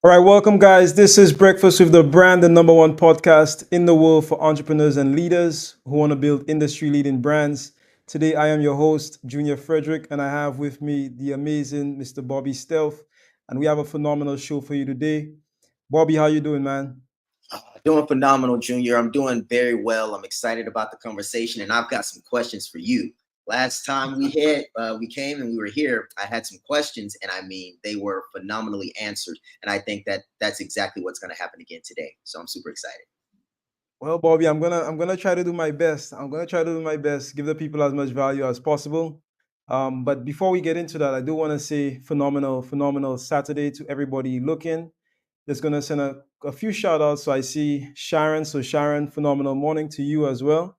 All right, welcome, guys. This is Breakfast with the Brand, the number one podcast in the world for entrepreneurs and leaders who want to build industry leading brands. Today, I am your host, Junior Frederick, and I have with me the amazing Mr. Bobby Stealth. And we have a phenomenal show for you today. Bobby, how you doing, man? Doing phenomenal, Junior. I'm doing very well. I'm excited about the conversation, and I've got some questions for you. Last time we came and we were here, I had some questions, and I mean, they were phenomenally answered. And I think that that's exactly what's going to happen again today. So I'm super excited. Well, Bobby, I'm gonna try to do my best. I'm gonna try to do my best, give the people as much value as possible. But before we get into that, I do want to say phenomenal Saturday to everybody looking. Just gonna send a few shout outs. So I see Sharon. So Sharon, phenomenal morning to you as well.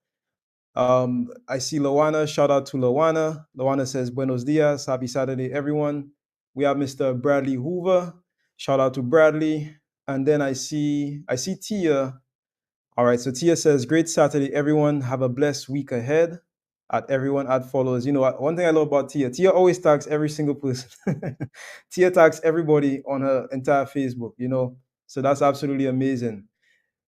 I see Lawana. Shout out to Lawana. Lawana says Buenos dias. Happy Saturday, everyone. We have Mr. Bradley Hoover. Shout out to Bradley. And then I see Tia. All right, so Tia says, great Saturday, everyone. Have a blessed week ahead. At everyone at follows. You know, one thing I love about Tia, Tia always tags every single person. Tia tags everybody on her entire Facebook, so that's absolutely amazing.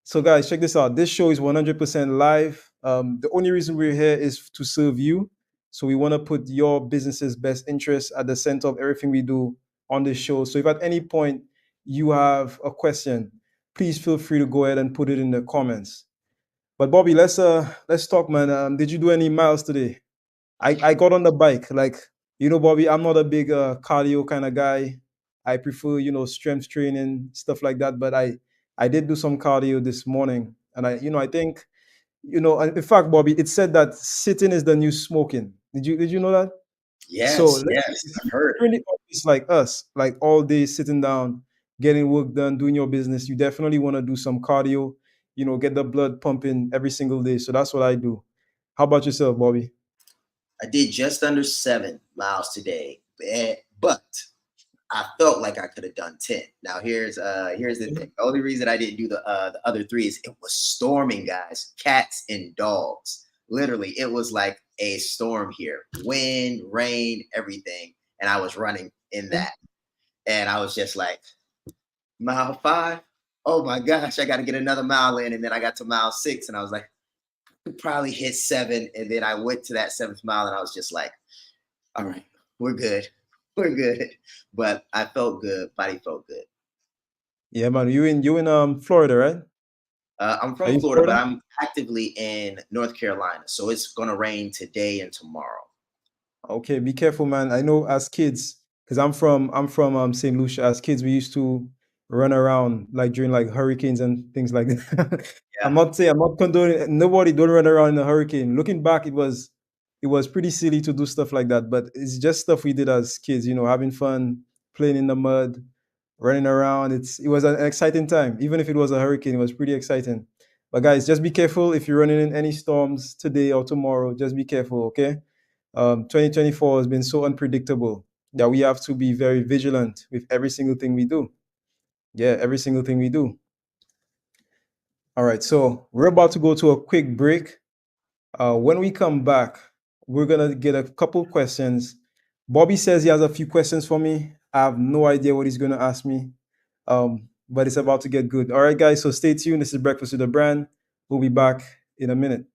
So, guys, check this out. This show is 100% live. The only reason we're here is to serve you. So, we want to put your business's best interests at the center of everything we do on this show. So, if at any point you have a question, please feel free to go ahead and put it in the comments. But Bobby, let's talk, man. Did you do any miles today? I got on the bike. Like, Bobby, I'm not a big cardio kind of guy. I prefer, strength training, stuff like that. But I did do some cardio this morning. And I think, in fact, Bobby, it said that sitting is the new smoking. Did you know that? So Yes, yes, if I've heard. you're in the office like us, like all day sitting down, getting work done, doing your business, you definitely want to do some cardio, get the blood pumping every single day. So that's what I do. How about yourself, Bobby? I did just under 7 miles today, but I felt like I could have done 10. Now here's the thing. The only reason I didn't do the other three is it was storming, guys. Cats and dogs. Literally, it was like a storm here. Wind, rain, everything. And I was running in that. And I was just like, mile 5. Oh my gosh, I got to get another mile in. And then I got to mile 6 and I was like, I could probably hit 7. And then I went to that 7th mile and I was just like, all right, we're good. We're good. But I felt good. Body felt good. Yeah, man. You in Florida, right? I'm Are from you in Florida, but Florida? I'm actively in North Carolina. So it's going to rain today and tomorrow. Okay, be careful, man. I know as kids, because I'm from St. Lucia. As kids, we used to run around like during like hurricanes and things like that. Yeah. I'm not condoning nobody don't run around in a hurricane. Looking back, it was pretty silly to do stuff like that, but it's just stuff we did as kids, having fun, playing in the mud, running around. It was an exciting time. Even if it was a hurricane, it was pretty exciting. But guys, just be careful if you're running in any storms today or tomorrow. Just be careful, okay? 2024 has been so unpredictable that we have to be very vigilant with every single thing we do. Yeah, every single thing we do. All right, so we're about to go to a quick break. When we come back, we're gonna get a couple questions. Bobby says he has a few questions for me. I have no idea what he's gonna ask me, but it's about to get good. All right, guys, so stay tuned. This is Breakfast with the Brand. We'll be back in a minute.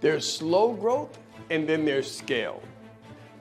There's slow growth and then there's scale.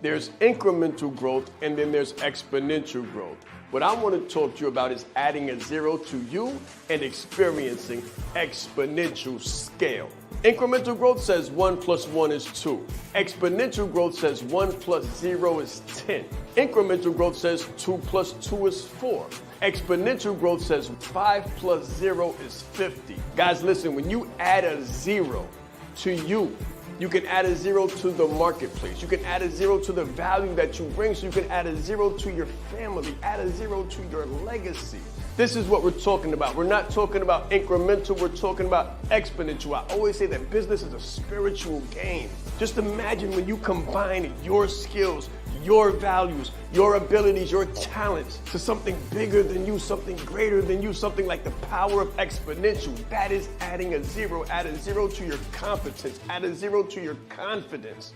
There's incremental growth and then there's exponential growth. What I want to talk to you about is adding a zero to you and experiencing exponential scale. Incremental growth says 1 plus 1 is 2. Exponential growth says 1 plus 0 is 10. Incremental growth says 2 plus 2 is 4. Exponential growth says 5 plus 0 is 50. Guys, listen, when you add a 0 to you, you can add a 0 to the marketplace. You can add a 0 to the value that you bring. So you can add a 0 to your family, add a 0 to your legacy. This is what we're talking about. We're not talking about incremental, we're talking about exponential. I always say that business is a spiritual game. Just imagine when you combine your skills, your values, your abilities, your talents to something bigger than you, something greater than you, something like the power of exponential. That is adding a 0. Add a 0 to your competence, add a 0 to your confidence.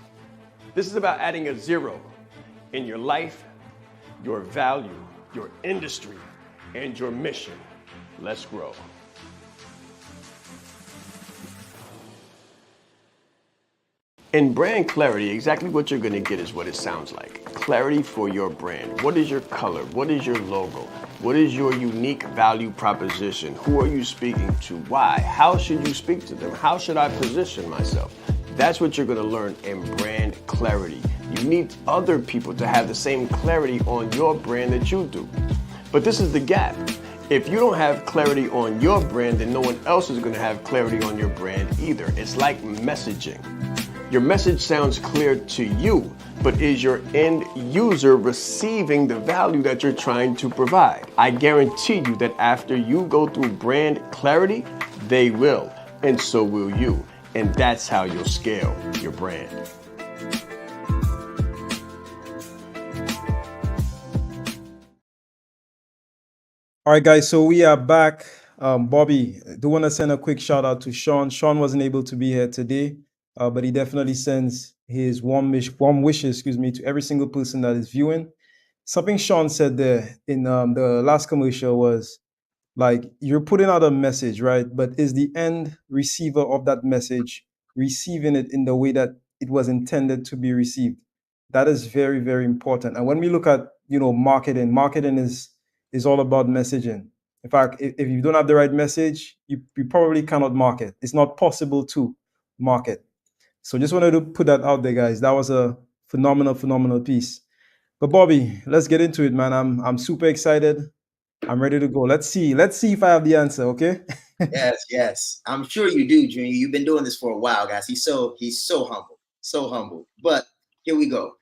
This is about adding a 0 in your life, your value, your industry, and your mission. Let's grow. In brand clarity, exactly what you're gonna get is what it sounds like. Clarity for your brand. What is your color? What is your logo? What is your unique value proposition? Who are you speaking to? Why? How should you speak to them? How should I position myself? That's what you're gonna learn in brand clarity. You need other people to have the same clarity on your brand that you do. But this is the gap. If you don't have clarity on your brand, then no one else is gonna have clarity on your brand either. It's like messaging. Your message sounds clear to you, but is your end user receiving the value that you're trying to provide? I guarantee you that after you go through brand clarity, they will, and so will you. And that's how you'll scale your brand. All right, guys. So we are back. Bobby, I do want to send a quick shout out to Shaan. Shaan wasn't able to be here today, but he definitely sends his warm wishes, to every single person that is viewing. Something Shaan said there in the last commercial was like you're putting out a message, right? But is the end receiver of that message receiving it in the way that it was intended to be received? That is very, very important. And when we look at marketing is all about messaging. In fact, if you don't have the right message, you probably cannot market. It's not possible to market. So just wanted to put that out there, guys. That was a phenomenal piece. But Bobby, let's get into it, man. I'm super excited. I'm ready to go. Let's see if I have the answer, okay? Yes. I'm sure you do, Junior. You've been doing this for a while, guys. He's so humble. So humble. But here we go.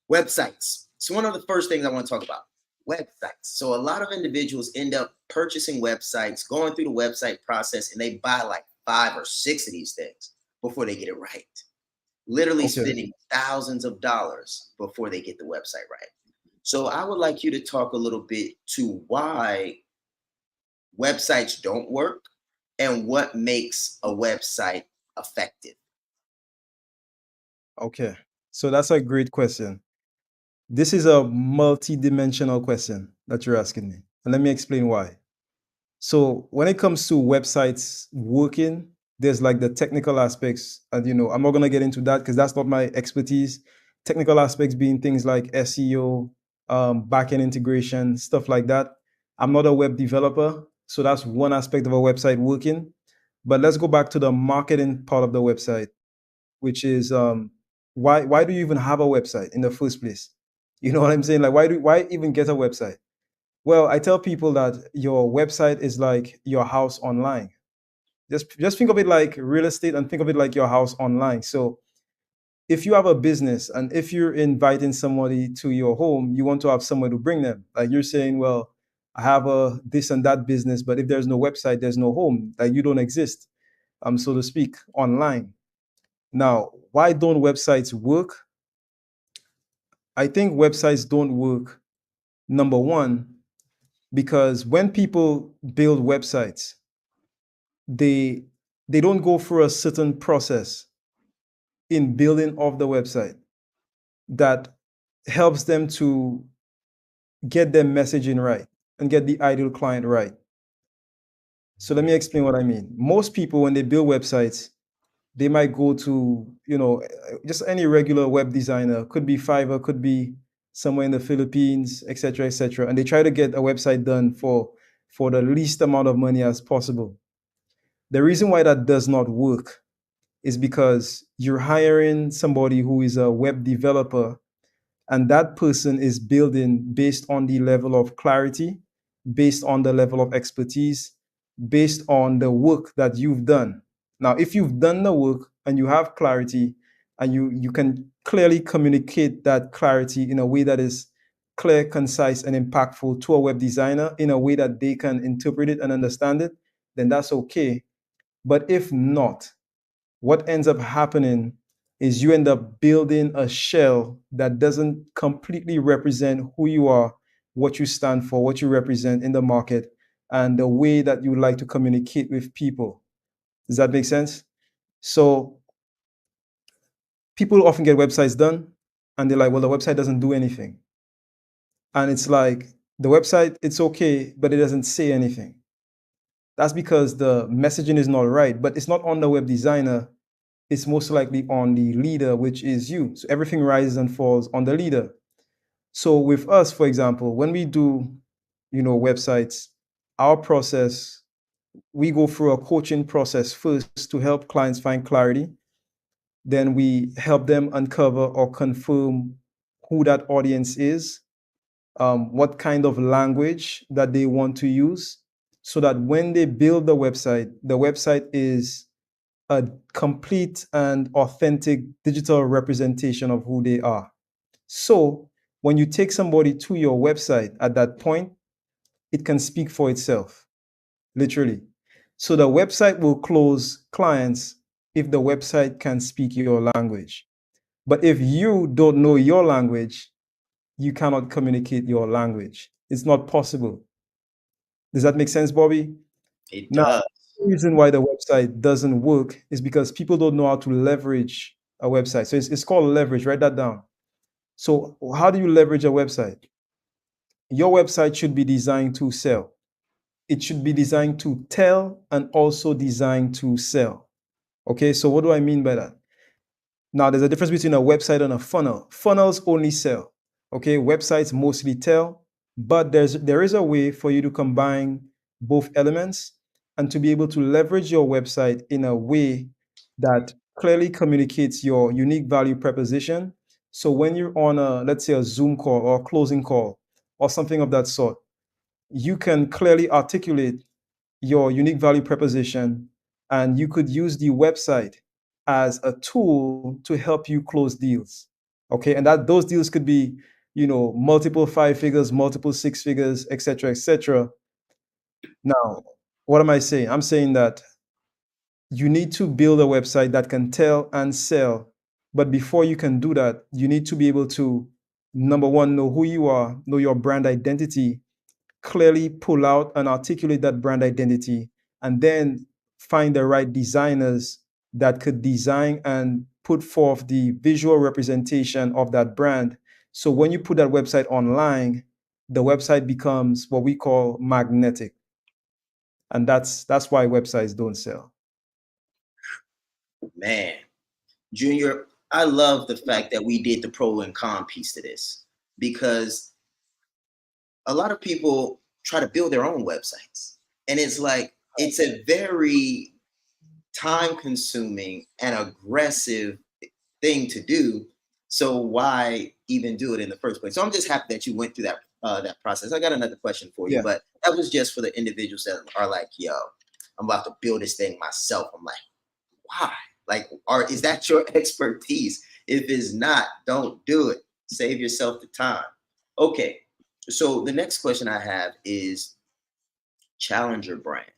Websites. So one of the first things I want to talk about. Websites. So a lot of individuals end up purchasing websites, going through the website process, and they buy like 5 or 6 of these things before they get it right. Literally spending thousands of dollars before they get the website right. So I would like you to talk a little bit to why websites don't work and what makes a website effective. Okay. So that's a great question. This is a multi-dimensional question that you're asking me. And let me explain why. So when it comes to websites working, there's like the technical aspects. And I'm not gonna get into that because that's not my expertise. Technical aspects being things like SEO, backend integration, stuff like that. I'm not a web developer, so that's one aspect of a website working. But let's go back to the marketing part of the website, which is why do you even have a website in the first place? You know what I'm saying? Like why even get a website? Well, I tell people that your website is like your house online. Just think of it like real estate and think of it like your house online. So if you have a business and if you're inviting somebody to your home, you want to have somewhere to bring them. Like you're saying, well, I have a this and that business, but if there's no website, there's no home. Like you don't exist, so to speak, online. Now, why don't websites work? I think websites don't work, number one, because when people build websites, they they don't go through a certain process in building of the website that helps them to get their messaging right and get the ideal client right. So let me explain what I mean. Most people, when they build websites, they might go to, just any regular web designer, could be Fiverr, could be somewhere in the Philippines, etc., and they try to get a website done for the least amount of money as possible. The reason why that does not work is because you're hiring somebody who is a web developer, and that person is building based on the level of clarity, based on the level of expertise, based on the work that you've done. Now, if you've done the work and you have clarity and you can clearly communicate that clarity in a way that is clear, concise, and impactful to a web designer in a way that they can interpret it and understand it, then that's okay. But if not, what ends up happening is you end up building a shell that doesn't completely represent who you are, what you stand for, what you represent in the market, and the way that you like to communicate with people. Does that make sense? So people often get websites done and they're like, well, the website doesn't do anything. And it's like The website, it's okay, but it doesn't say anything. That's because the messaging is not right, but it's not on the web designer. It's most likely on the leader, which is you. So everything rises and falls on the leader. So with us, for example, when we do, websites, our process, we go through a coaching process first to help clients find clarity. Then we help them uncover or confirm who that audience is, what kind of language that they want to use, so that when they build the website is a complete and authentic digital representation of who they are. So when you take somebody to your website at that point, it can speak for itself, literally. So the website will close clients if the website can speak your language. But if you don't know your language, you cannot communicate your language. It's not possible. Does that make sense, Bobby? It Now, does. the reason why the website doesn't work is because people don't know how to leverage a website. So it's called leverage. Write that down. So, how do you leverage a website? Your website should be designed to sell. It should be designed to tell and also designed to sell. Okay, so what do I mean by that? Now, there's a difference between a website and a funnel. Funnels only sell. Okay, websites mostly tell, but there is a way for you to combine both elements and to be able to leverage your website in a way that clearly communicates your unique value proposition. So when you're on a, let's say, a Zoom call or a closing call or something of that sort, you can clearly articulate your unique value proposition, and you could use the website as a tool to help you close deals. Okay, and that those deals could be, multiple five figures, multiple six figures, etc., etc. Now, what am I saying? I'm saying that you need to build a website that can tell and sell. But before you can do that, you need to be able to, number one, know who you are, know your brand identity, clearly pull out and articulate that brand identity, and then find the right designers that could design and put forth the visual representation of that brand. So when you put that website online, the website becomes what we call magnetic. And that's why websites don't sell. Man, Junior, I love the fact that we did the pro and con piece to this, because a lot of people try to build their own websites. And it's like, it's a very time consuming and aggressive thing to do. So why even do it in the first place? So I'm just happy that you went through that process. I got another question for you, Yeah. but that was just for the individuals that are like, yo, I'm about to build this thing myself. I'm like, why? Like, is that your expertise? If it's not, don't do it. Save yourself the time. Okay. So the next question I have is challenger brands.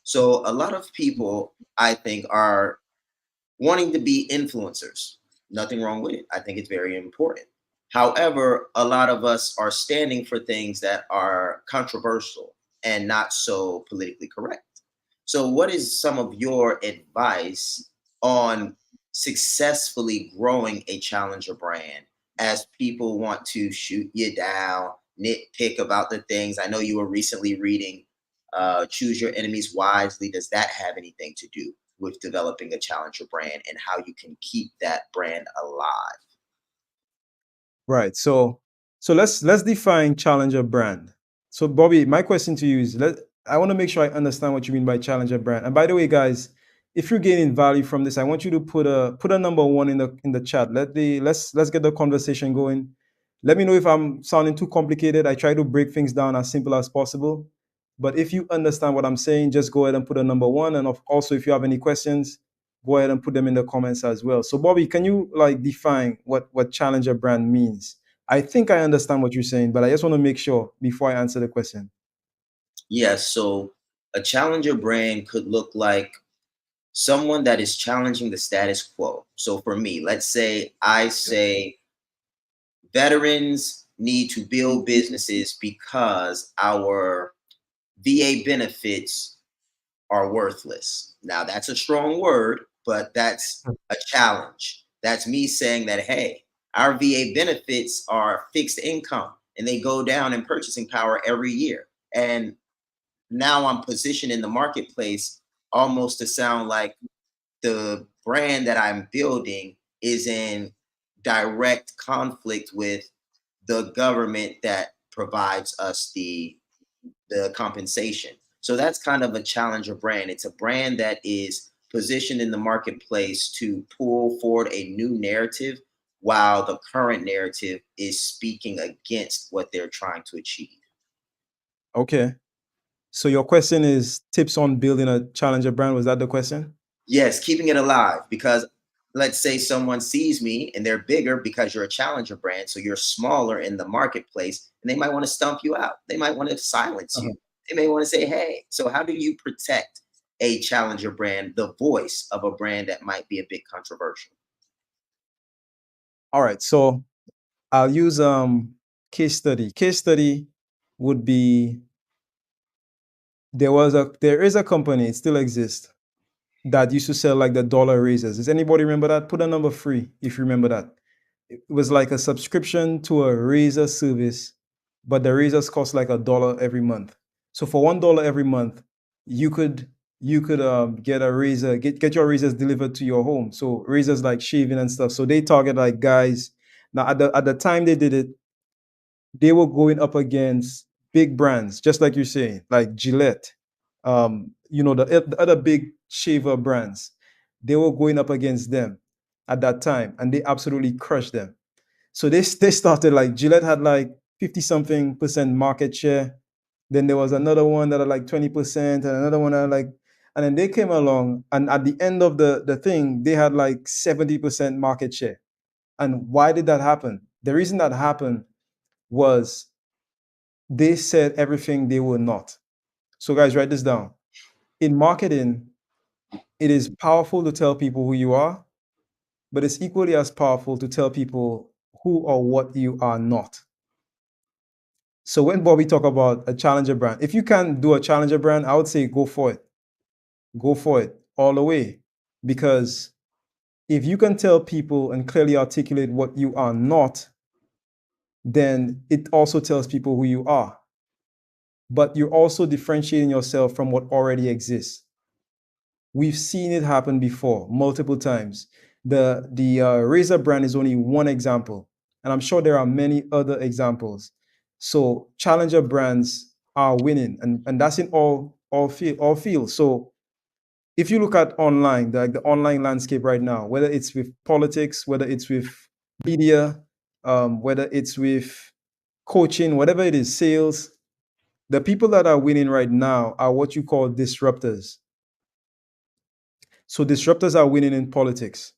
So a lot of people, I think, are wanting to be influencers. Nothing wrong with it. I think it's very important. However, a lot of us are standing for things that are controversial and not so politically correct. So, what is some of your advice on successfully growing a challenger brand as people want to shoot you down, nitpick about the things? I know you were recently reading Choose Your Enemies Wisely. Does that have anything to do with developing a challenger brand and how you can keep that brand alive? Right. So let's define challenger brand. So Bobby, my question to you is, I want to make sure I understand what you mean by challenger brand. And by the way, guys, if you're gaining value from this, I want you to put a number one in the chat. Let's get the conversation going. Let me know if I'm sounding too complicated. I try to break things down as simple as possible. But if you understand what I'm saying, just go ahead and put a number one. And also, if you have any questions, go ahead and put them in the comments as well. So, Bobby, can you like define what challenger brand means? I think I understand what you're saying, but I just want to make sure before I answer the question. Yes. So, a challenger brand could look like someone that is challenging the status quo. So, for me, let's say I say veterans need to build businesses because our VA benefits are worthless. Now, that's a strong word, but that's a challenge. That's me saying that, hey, our VA benefits are fixed income. and they go down in purchasing power every year. And now I'm positioned in the marketplace almost to sound like the brand that I'm building is in direct conflict with the government that provides us the compensation. So that's kind of a challenger brand. It's a brand that is positioned in the marketplace to pull forward a new narrative while the current narrative is speaking against what they're trying to achieve. Okay. So your question is tips on building a challenger brand. Was that the question? Yes, keeping it alive, because let's say someone sees me and they're bigger because you're a challenger brand, so you're smaller in the marketplace, and they might want to stump you out. They might want to silence you. Uh-huh. They may want to say, "Hey." So how do you protect a challenger brand, the voice of a brand that might be a bit controversial? All right. So I'll use case study. Case study would be there is a company, it still exists, that used to sell like the dollar razors. Does anybody remember that? Put a number free if you remember that. It was like a subscription to a razor service, but the razors cost like $1 every month. So for $1 every month, you could get a razor, get your razors delivered to your home. So razors like shaving and stuff. So they target like guys. Now at the time they did it, they were going up against big brands, just like you're saying, like Gillette, the other big shaver brands. They were going up against them at that time, and they absolutely crushed them. So they started like Gillette had like 50 something percent market share. Then there was another one that had like 20%, and another one that had like, and then they came along, and at the end of the thing, they had like 70% market share. And why did that happen? The reason that happened was they said everything they were not. So, guys, write this down. In marketing, it is powerful to tell people who you are, but it's equally as powerful to tell people who or what you are not. So, when Bobby talk about a challenger brand, if you can do a challenger brand, I would say go for it. Go for it all the way. Because if you can tell people and clearly articulate what you are not, then it also tells people who you are. But you're also differentiating yourself from what already exists. We've seen it happen before, multiple times. The Razor brand is only one example, and I'm sure there are many other examples. So challenger brands are winning, and that's in all fields. So if you look at online, the online landscape right now, whether it's with politics, whether it's with media, whether it's with coaching, whatever it is, sales, the people that are winning right now are what you call disruptors. So disruptors are winning in politics.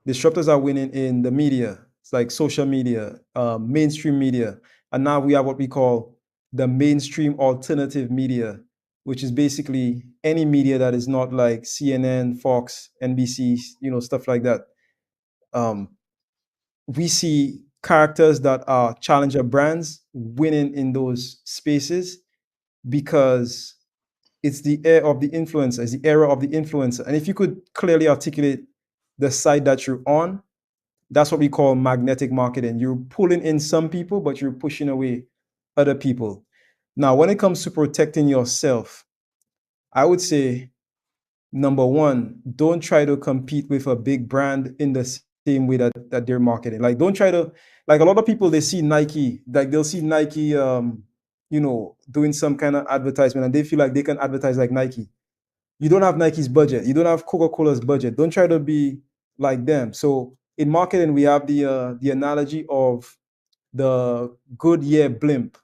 Disruptors are winning in the media. It's like social media, mainstream media. And now we have what we call the mainstream alternative media, which is basically any media that is not like CNN, Fox, NBC, stuff like that. Um, we see characters that are challenger brands winning in those spaces because it's the air of the influencer, it's the era of the influencer. And if you could clearly articulate the side that you're on, that's what we call magnetic marketing. You're pulling in some people, but you're pushing away other people. Now, when it comes to protecting yourself, I would say number one, don't try to compete with a big brand in the same way that they're marketing. Like, don't try to, like a lot of people, they see Nike, like they'll see Nike, doing some kind of advertisement and they feel like they can advertise like Nike. You don't have Nike's budget. You don't have Coca-Cola's budget. Don't try to be like them. So in marketing, we have the analogy of the Goodyear blimp.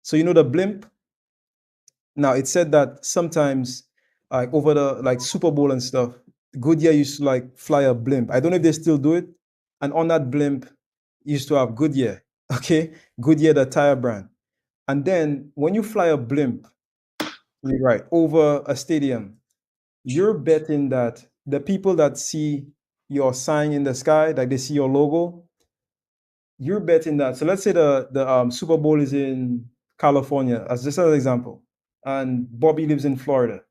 So you know the blimp. Now it's said that sometimes, like over the like Super Bowl and stuff, Goodyear used to like fly a blimp. I don't know if they still do it. And on that blimp, used to have Goodyear. Okay, Goodyear, the tire brand. And then when you fly a blimp, right over a stadium, you're betting that the people that see your sign in the sky, like they see your logo, you're betting that. So let's say the Super Bowl is in California, as just an example, and Bobby lives in Florida.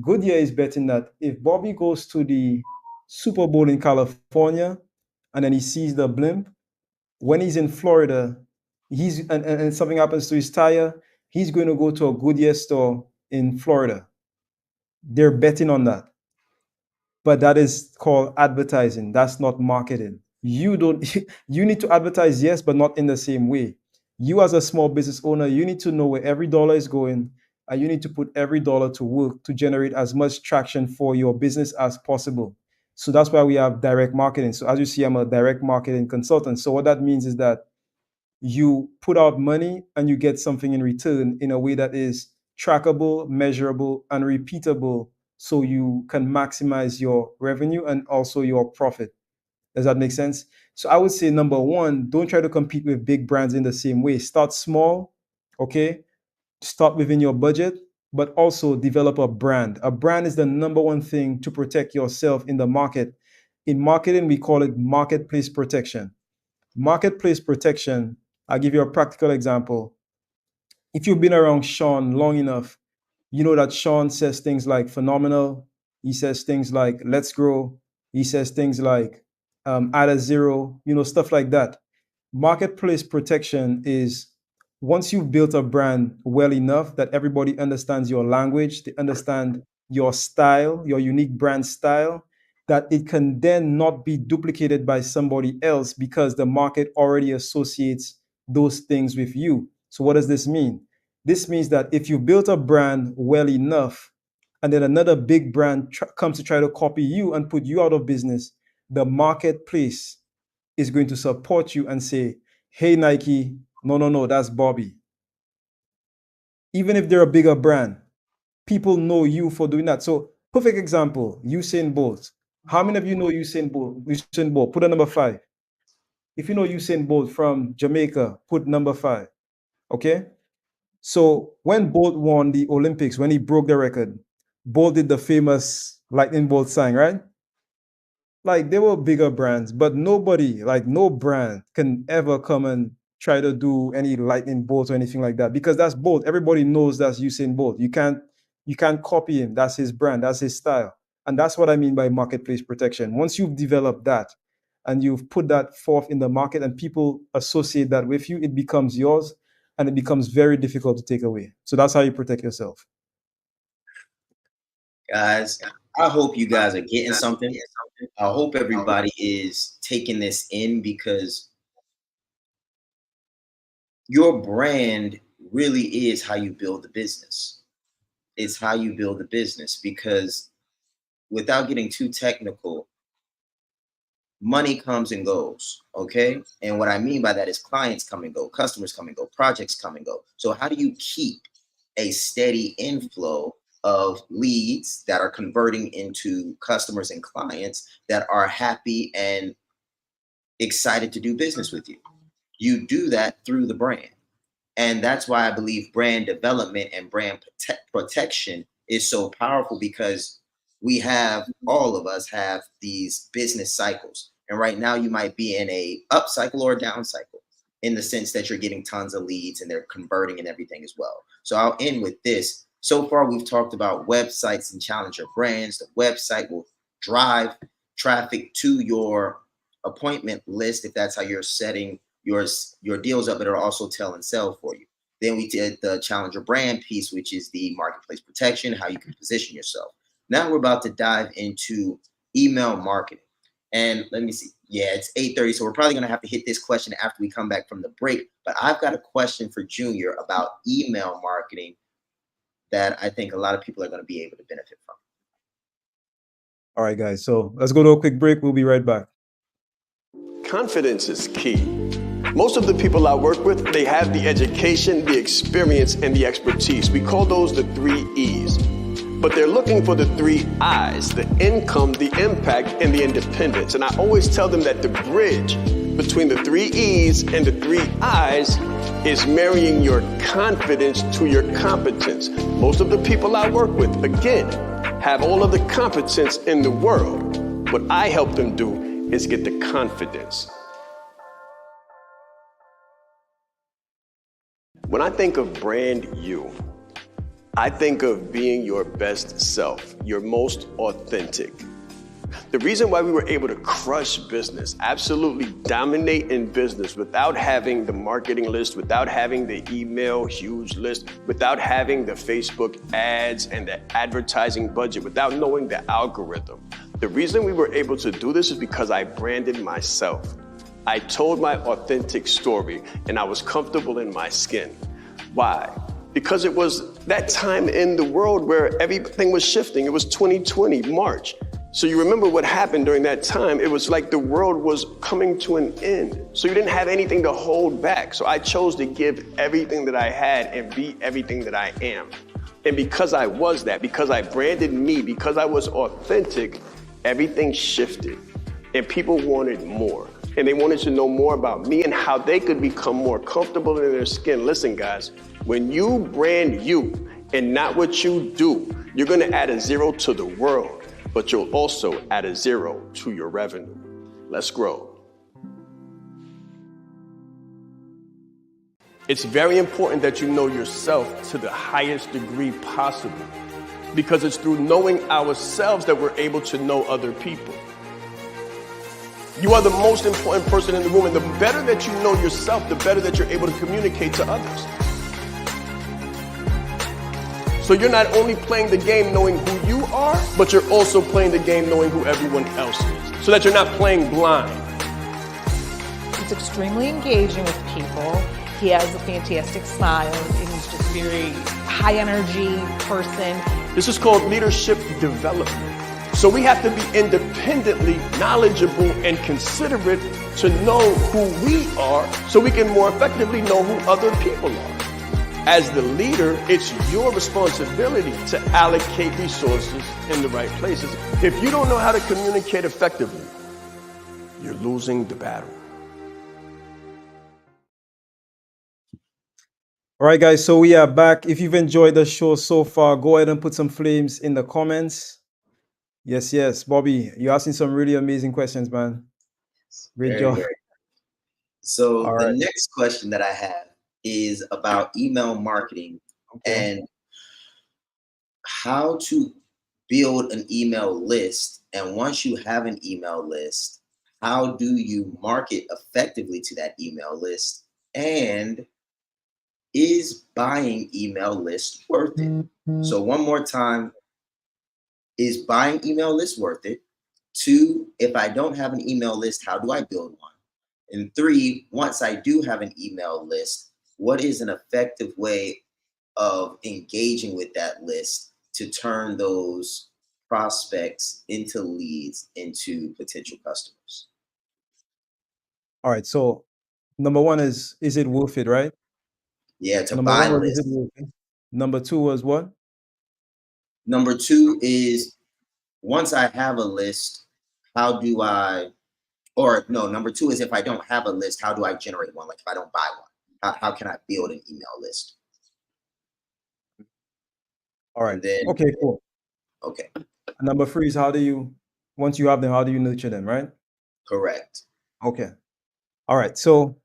Goodyear is betting that if Bobby goes to the Super Bowl in California and then he sees the blimp, when he's in Florida, and something happens to his tire, he's going to go to a Goodyear store in Florida. They're betting on that. But that is called advertising. That's not marketing. You don't you need to advertise, yes, but not in the same way. You as a small business owner, you need to know where every dollar is going, and you need to put every dollar to work to generate as much traction for your business as possible. So that's why we have direct marketing. So as you see, I'm a direct marketing consultant. So what that means is that you put out money and you get something in return in a way that is trackable, measurable, and repeatable so you can maximize your revenue and also your profit. Does that make sense? So I would say number one, don't try to compete with big brands in the same way. Start small, okay? Start within your budget, but also develop a brand. A brand is the number one thing to protect yourself in the market. In marketing, we call it marketplace protection. Marketplace protection, I'll give you a practical example. If you've been around Shaan long enough, you know that Shaan says things like phenomenal. He says things like let's grow. He says things like add a zero, stuff like that. Marketplace protection is once you've built a brand well enough that everybody understands your language, they understand your style, your unique brand style, that it can then not be duplicated by somebody else because the market already associates those things with you. So, what does this mean? This means that if you built a brand well enough and then another big brand comes to try to copy you and put you out of business, the marketplace is going to support you and say, hey, Nike, no, no, no, that's Bobby. Even if they're a bigger brand, people know you for doing that. So, perfect example, Usain Bolt. How many of you know Usain Bolt? Usain Bolt, put a number 5. If you know Usain Bolt from Jamaica, put number 5. Okay? So when Bolt won the Olympics, when he broke the record, Bolt did the famous lightning bolt sign, right? Like they were bigger brands, but nobody, like no brand can ever come and try to do any lightning bolt or anything like that because that's Bolt. Everybody knows that's Usain Bolt. You can't copy him. That's his brand, that's his style. And that's what I mean by marketplace protection. Once you've developed that and you've put that forth in the market and people associate that with you, it becomes yours and it becomes very difficult to take away. So that's how you protect yourself. Guys, I hope you guys are getting something. I hope everybody is taking this in because your brand really is how you build the business. It's how you build the business because without getting too technical, money comes and goes, okay? And what I mean by that is clients come and go, customers come and go, projects come and go. So how do you keep a steady inflow of leads that are converting into customers and clients that are happy and excited to do business with you? You do that through the brand. And that's why I believe brand development and brand protection is so powerful because all of us have these business cycles. And right now you might be in a up cycle or a down cycle in the sense that you're getting tons of leads and they're converting and everything as well. So I'll end with this. So far, we've talked about websites and challenger brands. The website will drive traffic to your appointment list if that's how you're setting your deals up, but it'll also tell and sell for you. Then we did the challenger brand piece, which is the marketplace protection, how you can position yourself. Now we're about to dive into email marketing. And let me see. Yeah, it's 8:30, so we're probably going to have to hit this question after we come back from the break. But I've got a question for Junior about email marketing that I think a lot of people are going to be able to benefit from. All right, guys. So let's go to a quick break. We'll be right back. Confidence is key. Most of the people I work with, they have the education, the experience, and the expertise. We call those the 3 E's. But they're looking for the 3 I's, the income, the impact, and the independence. And I always tell them that the bridge between the 3 E's and the 3 I's is marrying your confidence to your competence. Most of the people I work with, again, have all of the competence in the world. What I help them do is get the confidence. When I think of brand you, I think of being your best self, your most authentic. The reason why we were able to crush business, absolutely dominate in business without having the marketing list, without having the email huge list, without having the Facebook ads and the advertising budget, without knowing the algorithm. The reason we were able to do this is because I branded myself. I told my authentic story and I was comfortable in my skin. Why? Because it was that time in the world where everything was shifting. It was 2020, March. So you remember what happened during that time. It was like the world was coming to an end. So you didn't have anything to hold back. So I chose to give everything that I had and be everything that I am. And because I was that, because I branded me, because I was authentic, everything shifted. And people wanted more. And they wanted to know more about me and how they could become more comfortable in their skin. Listen, guys, when you brand you and not what you do, you're gonna add a 0 to the world, but you'll also add a 0 to your revenue. Let's grow. It's very important that you know yourself to the highest degree possible, because it's through knowing ourselves that we're able to know other people. You are the most important person in the room, and the better that you know yourself, the better that you're able to communicate to others. So you're not only playing the game knowing who you are, but you're also playing the game knowing who everyone else is, so that you're not playing blind. He's extremely engaging with people. He has a fantastic smile, and he's just very high energy person. This is called leadership development. So we have to be independently knowledgeable and considerate to know who we are, so we can more effectively know who other people are. As the leader, it's your responsibility to allocate resources in the right places. If you don't know how to communicate effectively, you're losing the battle. All right, guys, so we are back. If you've enjoyed the show so far, go ahead and put some flames in the comments. Yes, Bobby, you're asking some really amazing questions, man. Great job. Very. So All the right. next question that I have is about email marketing and how to build an email list. And once you have an email list, how do you market effectively to that email list? And is buying email lists worth it? So one more time, is buying email lists worth it? 2, if I don't have an email list, how do I build one? And 3, once I do have an email list, what is an effective way of engaging with that list to turn those prospects into leads, into potential customers? All right, so number one is it worth it, right? Yeah, to Number buy one was, is it lists. worth it? Number 2 was what? Number 2 is, once I have a list, how do I, or no, number 2 is, if I don't have a list, how do I generate one? Like if I don't buy one, how can I build an email list? All right. And then, Okay, cool. okay, Number 3 is, how do you, once you have them, how do you nurture them, right? correct. Okay. All right. So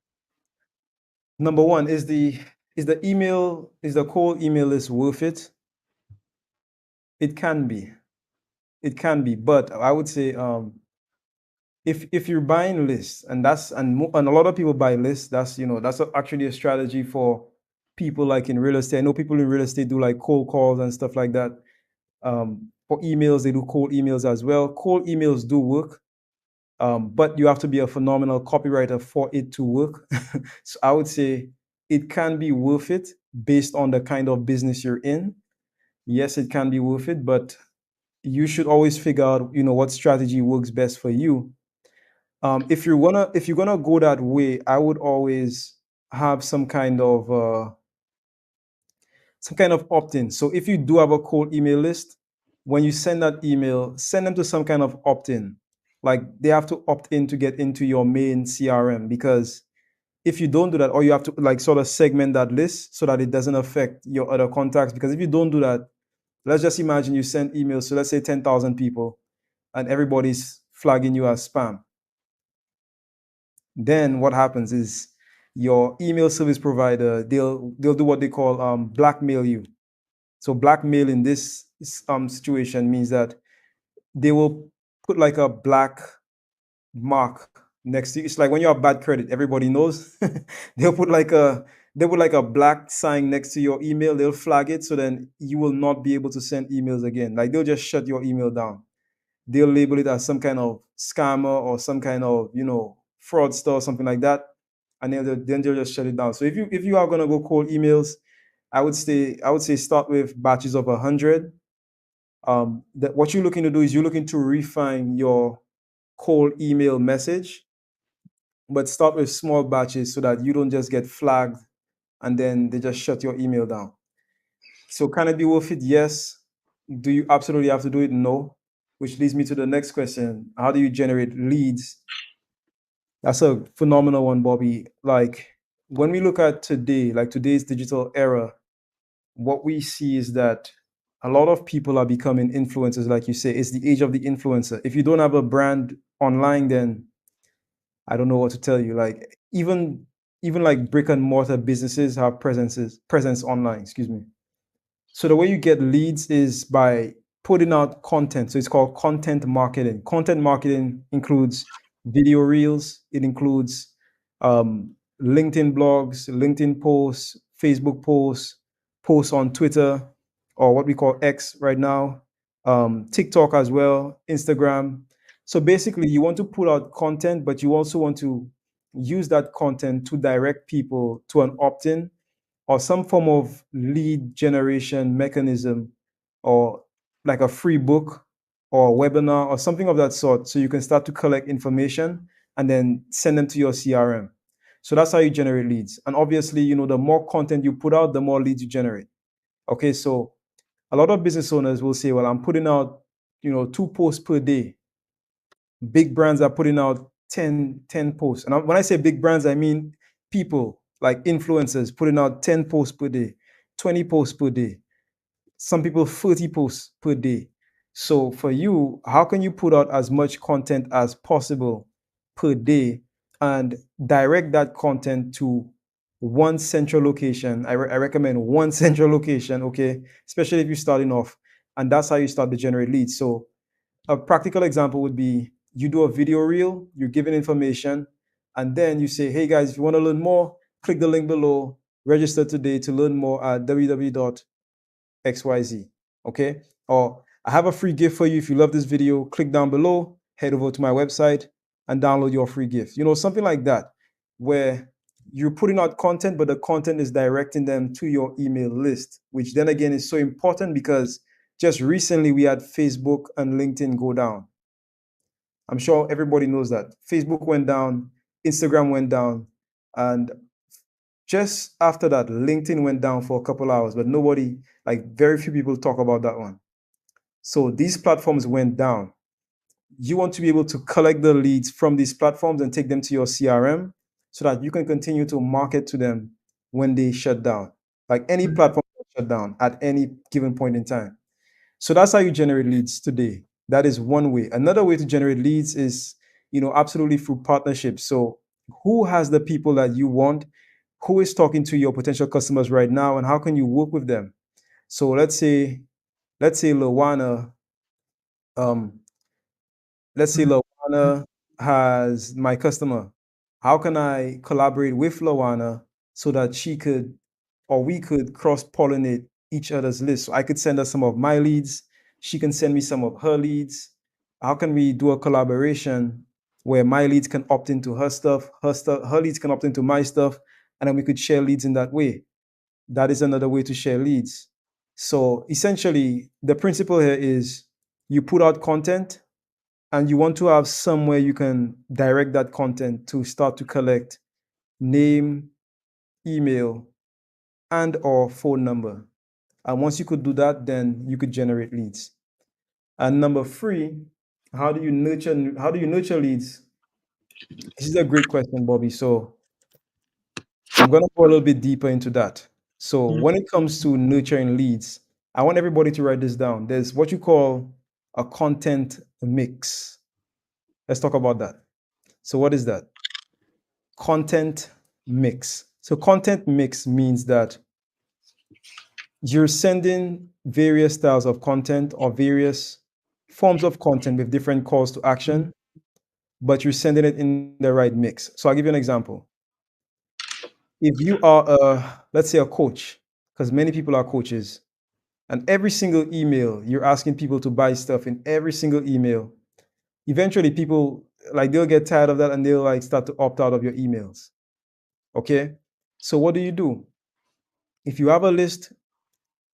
number 1 is the cold email list worth it? It can be. It can be, but I would say if you're buying lists, and a lot of people buy lists, that's actually a strategy for people like in real estate. I know people in real estate do like cold calls and stuff like that. For emails, they do cold emails as well. Cold emails do work, but you have to be a phenomenal copywriter for it to work. So I would say it can be worth it based on the kind of business you're in. Yes, it can be worth it, but you should always figure out, what strategy works best for you. If you're gonna go that way, I would always have some kind of opt-in. So if you do have a cold email list, when you send that email, send them to some kind of opt-in. Like they have to opt in to get into your main CRM, because if you don't do that, or you have to like sort of segment that list so that it doesn't affect your other contacts. Because if you don't do that, let's just imagine you send emails to, let's say, 10,000 people, and everybody's flagging you as spam. Then what happens is your email service provider, they'll do what they call blackmail you. So blackmail in this situation means that they will put like a black mark next to you. It's like when you have bad credit, everybody knows. they'll put like a they'll put like a black sign next to your email. They'll flag it so then you will not be able to send emails again. Like they'll just shut your email down. They'll label it as some kind of scammer or some kind of fraudster or something like that, and then they'll just shut it down. So if you are gonna go cold emails, I would say start with batches of 100. That what you're looking to do is you're looking to refine your cold email message, but start with small batches so that you don't just get flagged and then they just shut your email down. So can it be worth it? Yes. Do you absolutely have to do it? No. Which leads me to the next question. How do you generate leads? That's a phenomenal one, Bobby. Like when we look at today, like today's digital era, what we see is that a lot of people are becoming influencers, like you say. It's the age of the influencer. If you don't have a brand online, then I don't know what to tell you. Like even like brick and mortar businesses have presence online, excuse me. So the way you get leads is by putting out content. So it's called content marketing. Content marketing includes video reels. It includes LinkedIn blogs, LinkedIn posts, Facebook posts, posts on Twitter or what we call X right now, TikTok as well, Instagram. So basically, you want to put out content, but you also want to use that content to direct people to an opt-in or some form of lead generation mechanism or like a free book or a webinar or something of that sort so you can start to collect information and then send them to your CRM. So that's how you generate leads. And obviously, the more content you put out, the more leads you generate. Okay, so a lot of business owners will say, well, I'm putting out, 2 posts per day. Big brands are putting out 10 posts. And when I say big brands, I mean people like influencers putting out 10 posts per day, 20 posts per day, some people 30 posts per day. So for you, how can you put out as much content as possible per day and direct that content to one central location? I recommend one central location, okay, especially if you're starting off. And that's how you start to generate leads. So a practical example would be you do a video reel, you're giving information, and then you say, hey guys, if you want to learn more, click the link below, register today to learn more at www.xyz. Okay? Or I have a free gift for you. If you love this video, click down below, head over to my website and download your free gift. Something like that, where you're putting out content, but the content is directing them to your email list, which then again is so important because just recently we had Facebook and LinkedIn go down. I'm sure everybody knows that. Facebook went down, Instagram went down, and just after that, LinkedIn went down for a couple hours, but nobody, like very few people talk about that one. So these platforms went down. You want to be able to collect the leads from these platforms and take them to your CRM so that you can continue to market to them when they shut down. Like any platform shut down at any given point in time. So that's how you generate leads today. That is one way. Another way to generate leads is, absolutely through partnerships. So who has the people that you want? Who is talking to your potential customers right now, and how can you work with them? So let's say Lawana, um, let's say Lawana has my customer. How can I collaborate with Lawana so that she could or we could cross pollinate each other's lists? So I could send her some of my leads. She can send me some of her leads. How can we do a collaboration where my leads can opt into her leads can opt into my stuff, and then we could share leads in that way? That is another way to share leads. So essentially, the principle here is you put out content and you want to have somewhere you can direct that content to start to collect name, email, and or phone number. And once you could do that, then you could generate leads. And number 3, how do you nurture leads? This is a great question, Bobby. So I'm going to go a little bit deeper into that. So when it comes to nurturing leads, I want everybody to write this down. There's what you call a content mix. Let's talk about that. So what is that? Content mix. So content mix means that you're sending various styles of content or various forms of content with different calls to action, but you're sending it in the right mix. So I'll give you an example. If you are let's say a coach, because many people are coaches, and every single email you're asking people to buy stuff in every single email, eventually people like they'll get tired of that and they'll like start to opt out of your emails. Okay. So what do? If you have a list,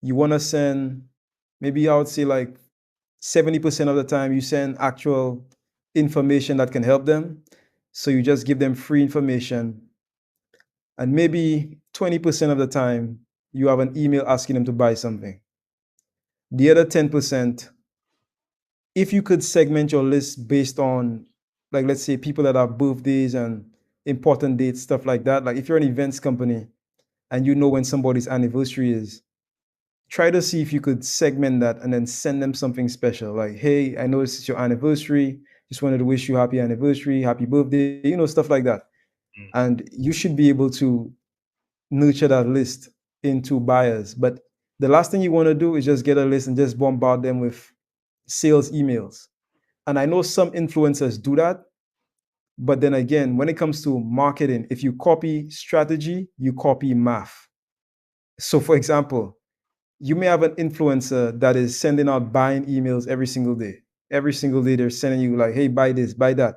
you want to send, maybe I would say like 70% of the time you send actual information that can help them. So you just give them free information. And maybe 20% of the time you have an email asking them to buy something. The other 10%, if you could segment your list based on, like, let's say people that have birthdays and important dates, stuff like that. Like if you're an events company and you know when somebody's anniversary is, try to see if you could segment that and then send them something special. Like, hey, I know this is your anniversary. Just wanted to wish you happy anniversary, happy birthday, stuff like that. And you should be able to nurture that list into buyers. But the last thing you want to do is just get a list and just bombard them with sales emails. And I know some influencers do that. But then again, when it comes to marketing, if you copy strategy, you copy math. So, for example, you may have an influencer that is sending out buying emails every single day. Every single day, they're sending you like, "Hey, buy this, buy that."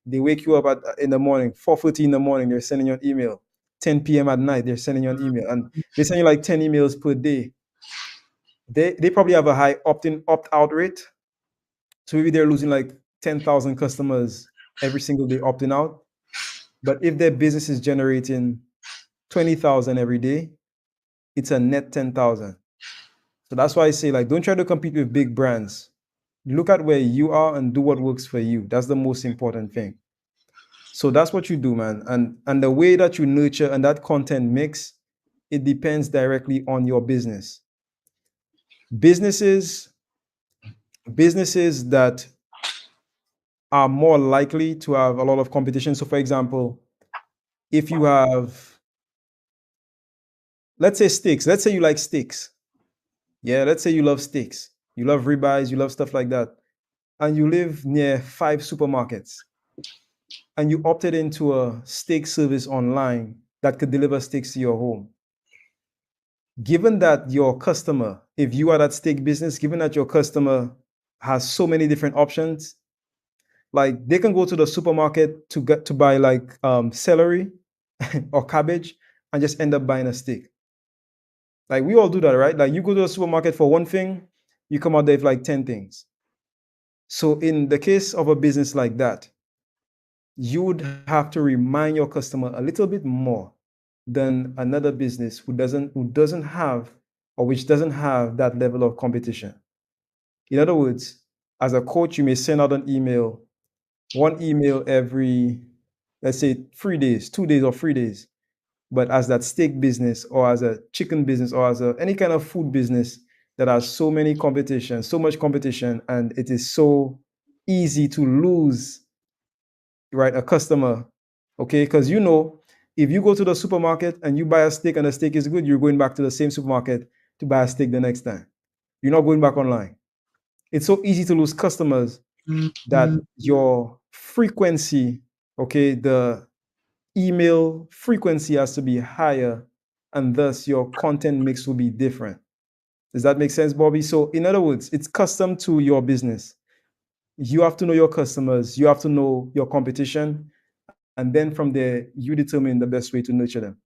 They wake you up in the morning, 4:30 in the morning. They're sending you an email. 10 p.m. at night, they're sending you an email, and they send you like 10 emails per day. They probably have a high opt-in opt-out rate, so maybe they're losing like 10,000 customers every single day opting out. But if their business is generating 20,000 every day, it's a net 10,000. So that's why I say, like, don't try to compete with big brands. Look at where you are and do what works for you. That's the most important thing. So that's what you do, man. And the way that you nurture and that content mix, it depends directly on your business. Businesses, businesses that are more likely to have a lot of competition. So for example, if you have, let's say steaks, let's say you like steaks. Yeah, let's say you love steaks. You love ribeyes, you love stuff like that. And you live near 5 supermarkets and you opted into a steak service online that could deliver steaks to your home. Given that your customer, if you are that steak business, given that your customer has so many different options, like they can go to the supermarket to buy like celery or cabbage and just end up buying a steak. Like we all do that, right? Like you go to the supermarket for one thing, you come out there with like 10 things. So in the case of a business like that, you would have to remind your customer a little bit more than another business who doesn't have or which doesn't have that level of competition. In other words, as a coach, you may send out an email, one email every, let's say, 3 days, 2 days or 3 days. But as that steak business or as a chicken business or as any kind of food business that has so many competition, so much competition, and it is so easy to lose, right, a customer. Okay, because if you go to the supermarket and you buy a steak and the steak is good, you're going back to the same supermarket to buy a steak the next time. You're not going back online. It's so easy to lose customers that your frequency, okay, the email frequency has to be higher, and thus your content mix will be different. Does that make sense, Bobby? So, in other words, it's custom to your business. You have to know your customers, you have to know your competition, and then from there, you determine the best way to nurture them.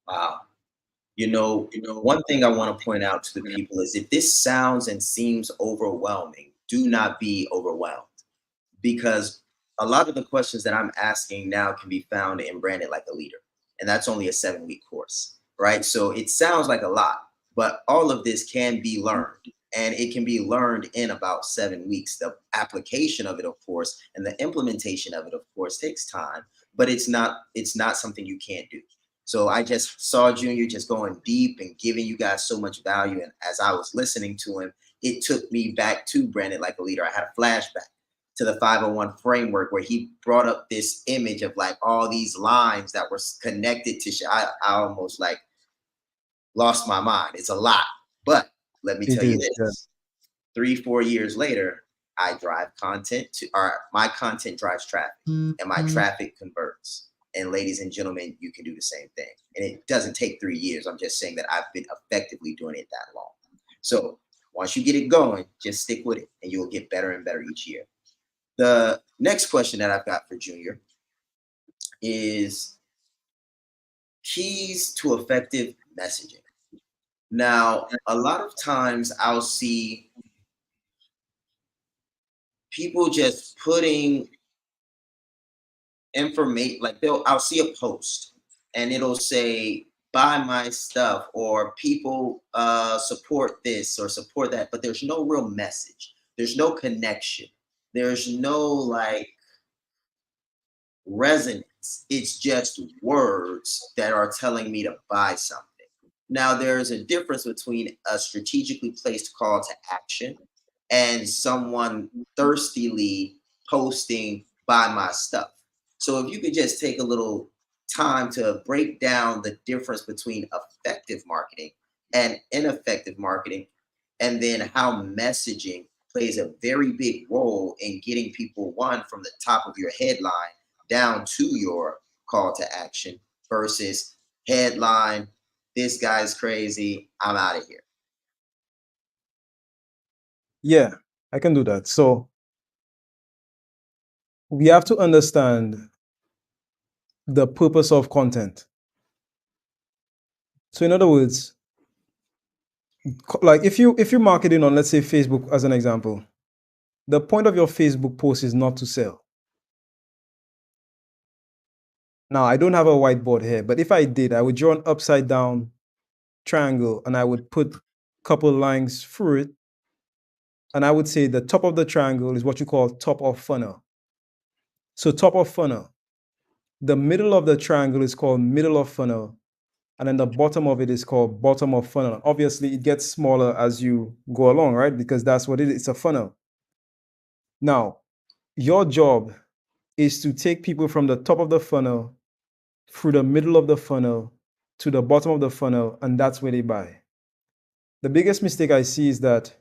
Wow. One thing I want to point out to the people is if this sounds and seems overwhelming, do not be overwhelmed, because a lot of the questions that I'm asking now can be found in Branded Like a Leader. And that's only a 7-week course, right? So it sounds like a lot, but all of this can be learned, and it can be learned in about 7 weeks. The application of it, of course, and the implementation of it, of course, takes time, but it's not something you can't do. So I just saw Junior just going deep and giving you guys so much value. And as I was listening to him, it took me back to Branded Like a Leader. I had a flashback to the 501 framework where he brought up this image of like all these lines that were connected to I almost like lost my mind. It's a lot, but let me It tell you is, yeah. this. 3-4 years later, I drive content to, or my content drives traffic, and my traffic converts. And ladies and gentlemen, you can do the same thing. And it doesn't take 3 years. I'm just saying that I've been effectively doing it that long. So once you get it going, just stick with it, and you'll get better and better each year. The next question that I've got for Junior is keys to effective messaging. Now, a lot of times I'll see people just putting information, like I'll see a post and it'll say buy my stuff, or people support this or support that, but there's no real message, there's no connection, there's no like resonance. It's just words that are telling me to buy something. Now, there's a difference between a strategically placed call to action and someone thirstily posting buy my stuff. So if you could just take a little time to break down the difference between effective marketing and ineffective marketing, and then how messaging plays a very big role in getting people, one, from the top of your headline down to your call to action, versus headline, this guy's crazy, I'm out of here. Yeah, I can do that. So we have to understand the purpose of content. So in other words, like if you're marketing on, let's say, Facebook as an example, the point of your Facebook post is not to sell. Now, I don't have a whiteboard here, but if I did, I would draw an upside down triangle and I would put a couple lines through it. And I would say the top of the triangle is what you call top of funnel. So top of funnel. The middle of the triangle is called middle of funnel. And then the bottom of it is called bottom of funnel. Obviously, it gets smaller as you go along, right? Because that's what it is. It's a funnel. Now, your job is to take people from the top of the funnel through the middle of the funnel to the bottom of the funnel, and that's where they buy. The biggest mistake I see is that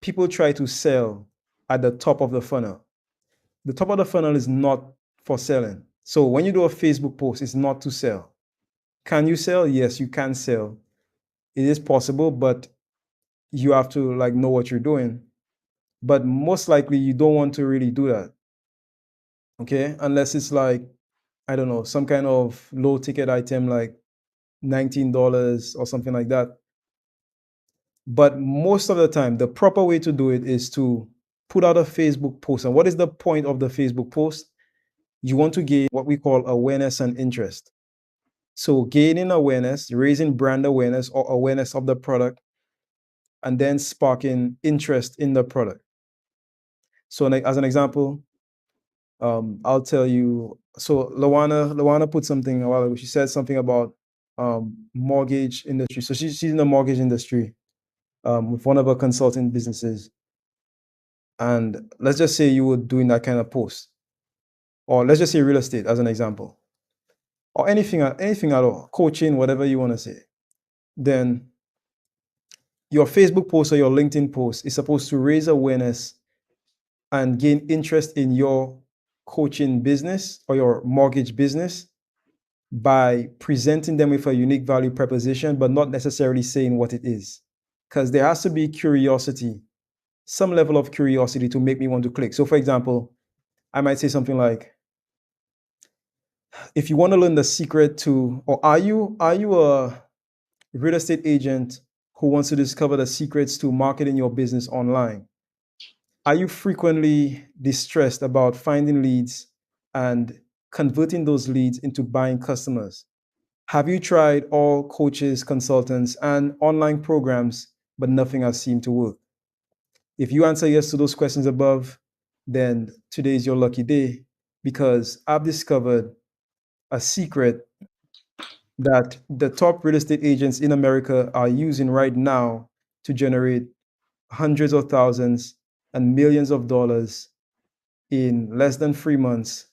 people try to sell at the top of the funnel. The top of the funnel is not for selling. So when you do a Facebook post, it's not to sell. Can you sell? Yes, you can sell. It is possible, but you have to like know what you're doing. But most likely you don't want to really do that. Okay? Unless it's like, I don't know, some kind of low ticket item like $19 or something like that. But most of the time, the proper way to do it is to put out a Facebook post. And what is the point of the Facebook post? You want to gain what we call awareness and interest. So gaining awareness, raising brand awareness or awareness of the product, and then sparking interest in the product. So as an example, I'll tell you. So Lawana put something a while ago. She said something about mortgage industry. So she's in the mortgage industry with one of her consulting businesses. And let's just say you were doing that kind of post, or let's just say real estate as an example, or anything at all, coaching, whatever you want to say. Then your Facebook post or your LinkedIn post is supposed to raise awareness and gain interest in your coaching business or your mortgage business by presenting them with a unique value proposition, but not necessarily saying what it is. Because there has to be curiosity, some level of curiosity to make me want to click. So, for example, I might say something like, if you want to learn the secret to, or are you a real estate agent who wants to discover the secrets to marketing your business online? Are you frequently distressed about finding leads and converting those leads into buying customers? Have you tried all coaches, consultants, and online programs, but nothing has seemed to work? If you answer yes to those questions above, then today is your lucky day, because I've discovered a secret that the top real estate agents in America are using right now to generate hundreds of thousands and millions of dollars in less than 3 months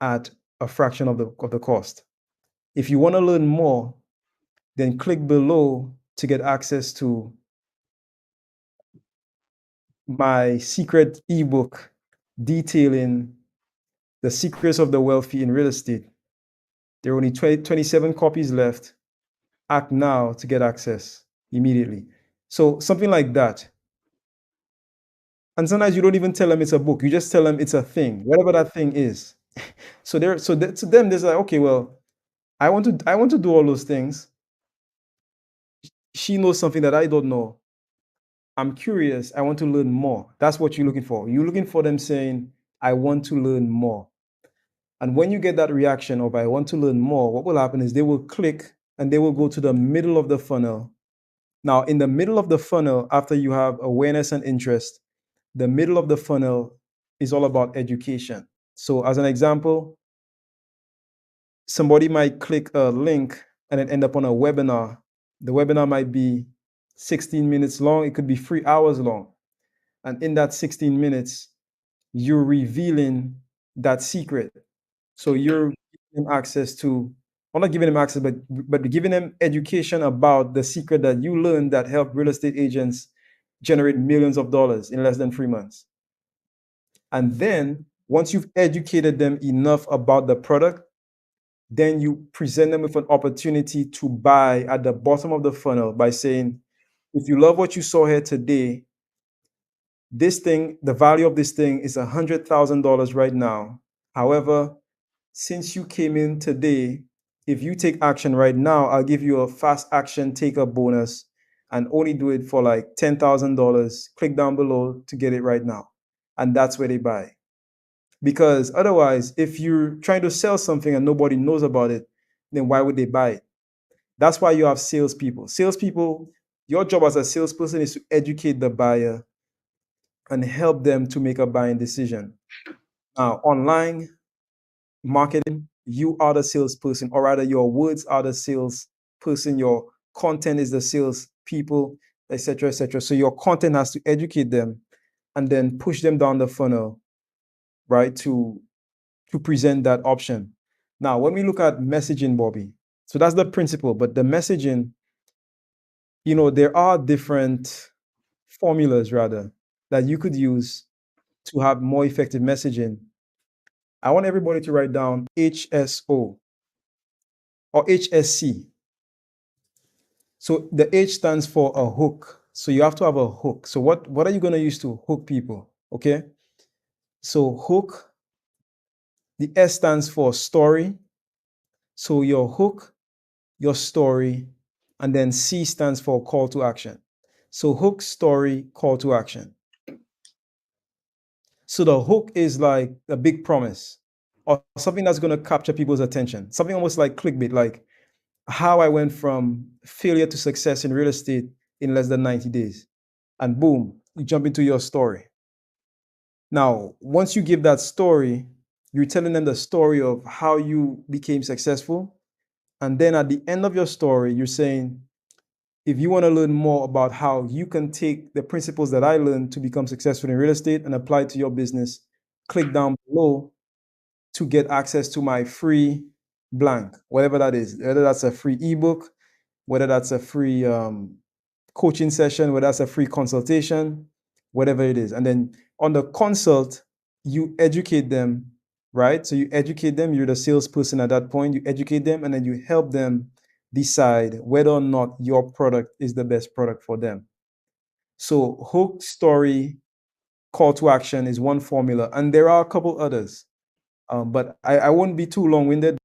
at a fraction of the cost. If you want to learn more, then click below to get access to my secret ebook detailing the secrets of the wealthy in real estate. There are only 27 copies left. Act now to get access immediately. So something like that. And sometimes you don't even tell them it's a book. You just tell them it's a thing, whatever that thing is. To them, they're like, okay, well, I want to do all those things. She knows something that I don't know. I'm curious. I want to learn more. That's what you're looking for. You're looking for them saying, I want to learn more. And when you get that reaction of I want to learn more, what will happen is they will click and they will go to the middle of the funnel. Now, in the middle of the funnel, after you have awareness and interest, the middle of the funnel is all about education. So, as an example, somebody might click a link and then end up on a webinar. The webinar might be 16 minutes long, it could be 3 hours long. And in that 16 minutes, you're revealing that secret. So you're giving them access to, well, not giving them access, but giving them education about the secret that you learned that helped real estate agents generate millions of dollars in less than 3 months. And then once you've educated them enough about the product, then you present them with an opportunity to buy at the bottom of the funnel by saying, if you love what you saw here today, this thing, the value of this thing is $100,000 right now. However, since you came in today, if you take action right now, I'll give you a fast action take up bonus and only do it for like $10,000. Click down below to get it right now. And that's where they buy. Because otherwise, if you're trying to sell something and nobody knows about it, then why would they buy it? That's why you have salespeople. Salespeople, your job as a salesperson is to educate the buyer and help them to make a buying decision. Now, online marketing, you are the salesperson, or rather, your words are the salesperson, your content is the salespeople, etc., etc. So your content has to educate them and then push them down the funnel, right, to present that option. Now, when we look at messaging, Bobby, so that's the principle, but the messaging, there are different formulas rather that you could use to have more effective messaging. I want everybody to write down HSO or HSC. So the H stands for a hook. So you have to have a hook. So what are you going to use to hook people? Okay. So hook, the S stands for story. So your hook, your story, and then C stands for call to action. So hook, story, call to action. So the hook is like a big promise or something that's going to capture people's attention. Something almost like clickbait, like how I went from failure to success in real estate in less than 90 days. And boom, you jump into your story. Now, once you give that story, you're telling them the story of how you became successful. And then at the end of your story, you're saying, if you want to learn more about how you can take the principles that I learned to become successful in real estate and apply it to your business, click down below to get access to my free blank, whatever that is, whether that's a free ebook, whether that's a free coaching session, whether that's a free consultation, whatever it is. And then on the consult, you educate them, right? So you educate them, you're the salesperson at that point, you educate them, and then you help them decide whether or not your product is the best product for them. So hook, story, call to action is one formula, and there are a couple others. But I won't be too long-winded.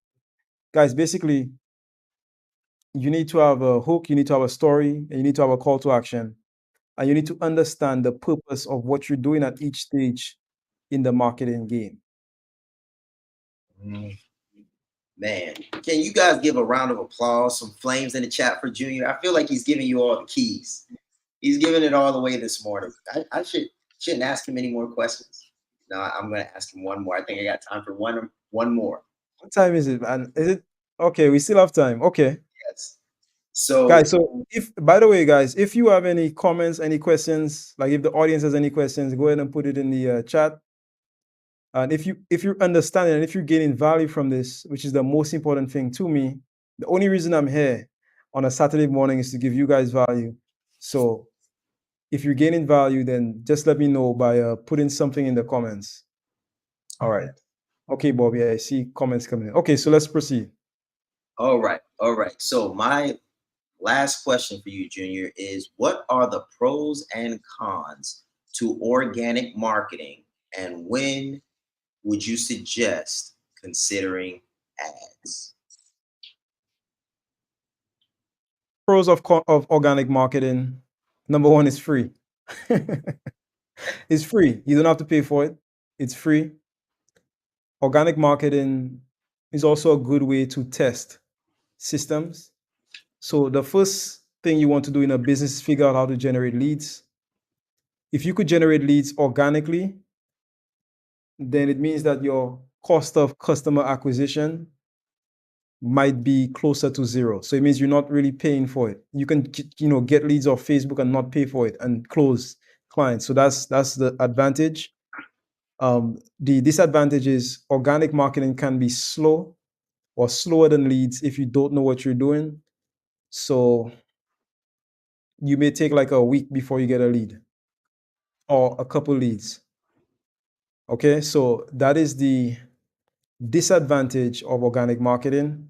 Guys, basically, you need to have a hook, you need to have a story, and you need to have a call to action. And you need to understand the purpose of what you're doing at each stage in the marketing game. Man, can you guys give a round of applause, some flames in the chat for Junior? I feel like he's giving you all the keys. He's giving it all away this morning. I shouldn't ask him any more questions. No, I'm going to ask him one more. I think I got time for one more. What time is it, man? Is it okay? We still have time. Okay. Yes. So, guys, so if, by the way, guys, if you have any comments, any questions, like if the audience has any questions, go ahead and put it in the chat. And if you're understanding and if you're gaining value from this, which is the most important thing to me, the only reason I'm here on a Saturday morning is to give you guys value. So If you're gaining value, then just let me know by putting something in the comments. All right. Okay, Bobby, I see comments coming in. Okay, so let's proceed. All right. So my last question for you, Junior, is what are the pros and cons to organic marketing, and when would you suggest considering ads? Pros of organic marketing. Number one is free. It's free. You don't have to pay for it. It's free. Organic marketing is also a good way to test systems. So the first thing you want to do in a business is figure out how to generate leads. If you could generate leads organically, then it means that your cost of customer acquisition might be closer to zero. So it means you're not really paying for it. You can get leads off Facebook and not pay for it and close clients. So that's the advantage. The disadvantage is organic marketing can be slow or slower than leads if you don't know what you're doing. So you may take like a week before you get a lead or a couple leads. Okay, so that is the disadvantage of organic marketing.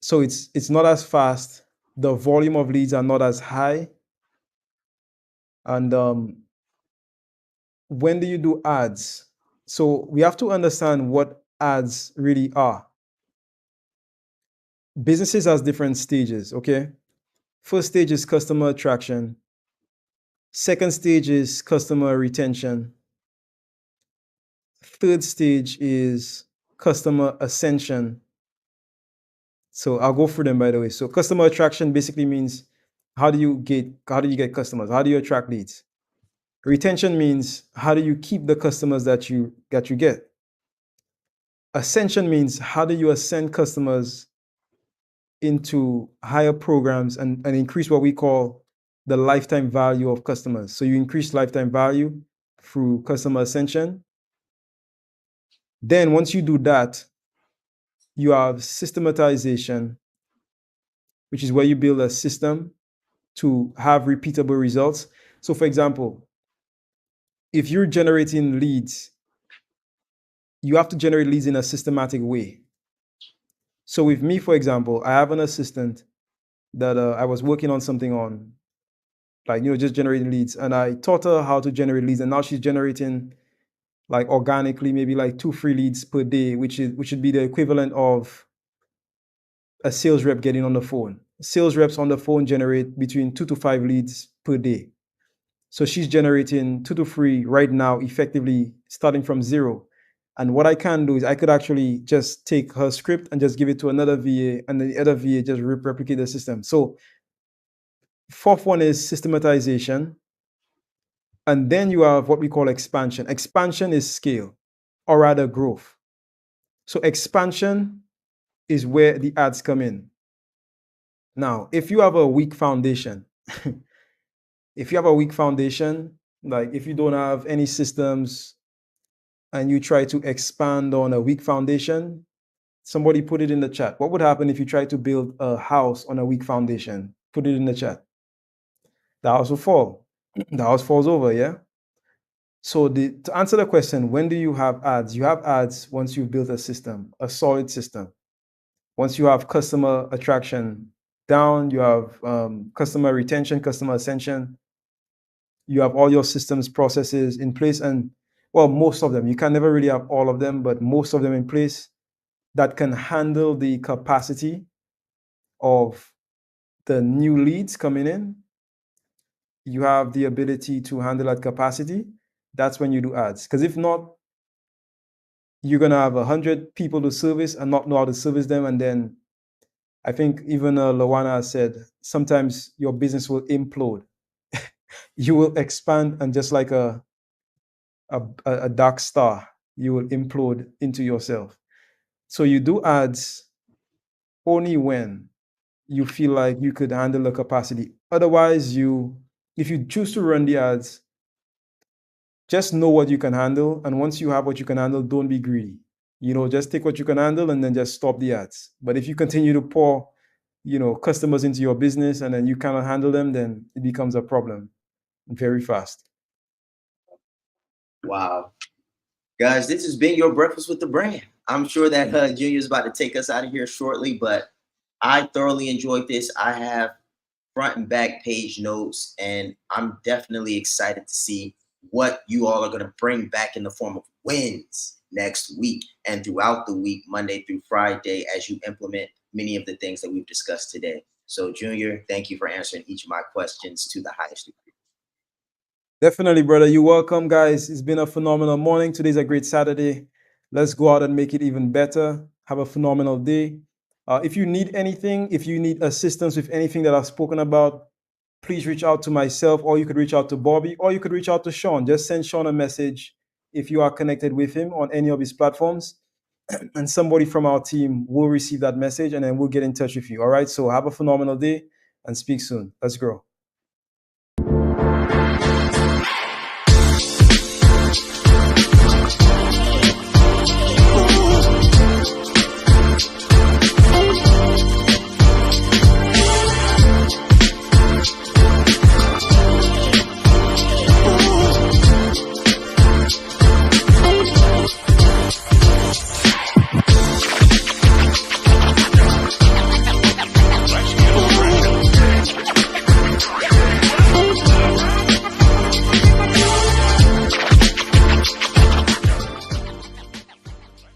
So it's not as fast. The volume of leads are not as high. And when do you do ads? So we have to understand what ads really are. Businesses has different stages, okay? First stage is customer attraction. Second stage is customer retention. Third stage is customer ascension. So I'll go through them, by the way. So customer attraction basically means how do you get customers? How do you attract leads? Retention means how do you keep the customers that you get? Ascension means how do you ascend customers into higher programs and increase what we call the lifetime value of customers. So you increase lifetime value through customer ascension. Then once you do that, you have systematization, which is where you build a system to have repeatable results. So for example, if you're generating leads, you have to generate leads in a systematic way. So with me, for example, I have an assistant that I was working on something on, like, just generating leads. And I taught her how to generate leads. And now she's generating like organically, maybe like 2 free leads per day, which would be the equivalent of a sales rep getting on the phone. Sales reps on the phone generate between 2 to 5 leads per day. So she's generating 2 to 3 right now, effectively starting from zero. And what I can do is I could actually just take her script and just give it to another VA, and the other VA just replicate the system. So fourth one is systematization. And then you have what we call expansion. Expansion is scale, or rather growth. So expansion is where the ads come in. Now, if you have a weak foundation, like if you don't have any systems and you try to expand on a weak foundation, somebody put it in the chat. What would happen if you try to build a house on a weak foundation? Put it in the chat. The house will fall. The house falls over, yeah? So to answer the question, when do you have ads? You have ads once you've built a system, a solid system. Once you have customer attraction down, you have customer retention, customer ascension, you have all your systems, processes in place, and well, most of them. You can never really have all of them, but most of them in place that can handle the capacity of the new leads coming in. You have the ability to handle that capacity. That's when you do ads. Because if not, you're going to have 100 people to service and not know how to service them. And then I think even Lawana said, sometimes your business will implode. You will expand, and just like a dark star, you will implode into yourself. So you do ads only when you feel like you could handle the capacity. Otherwise, if you choose to run the ads, just know what you can handle. And once you have what you can handle, don't be greedy. Just take what you can handle and then just stop the ads. But if you continue to pour customers into your business and then you cannot handle them, then it becomes a problem very fast. Wow. Guys, this has been your Breakfast with the Brand. I'm sure that Junior's about to take us out of here shortly, but I thoroughly enjoyed this. I have front and back page notes, and I'm definitely excited to see what you all are going to bring back in the form of wins next week and throughout the week, Monday through Friday, as you implement many of the things that we've discussed today. So, Junior, thank you for answering each of my questions to the highest degree. Definitely, brother. You're welcome, guys. It's been a phenomenal morning. Today's a great Saturday. Let's go out and make it even better. Have a phenomenal day. If you need anything, if you need assistance with anything that I've spoken about, please reach out to myself, or you could reach out to Bobby, or you could reach out to Shaan. Just send Shaan a message if you are connected with him on any of his platforms, and somebody from our team will receive that message and then we'll get in touch with you. All right. So have a phenomenal day and speak soon. Let's grow.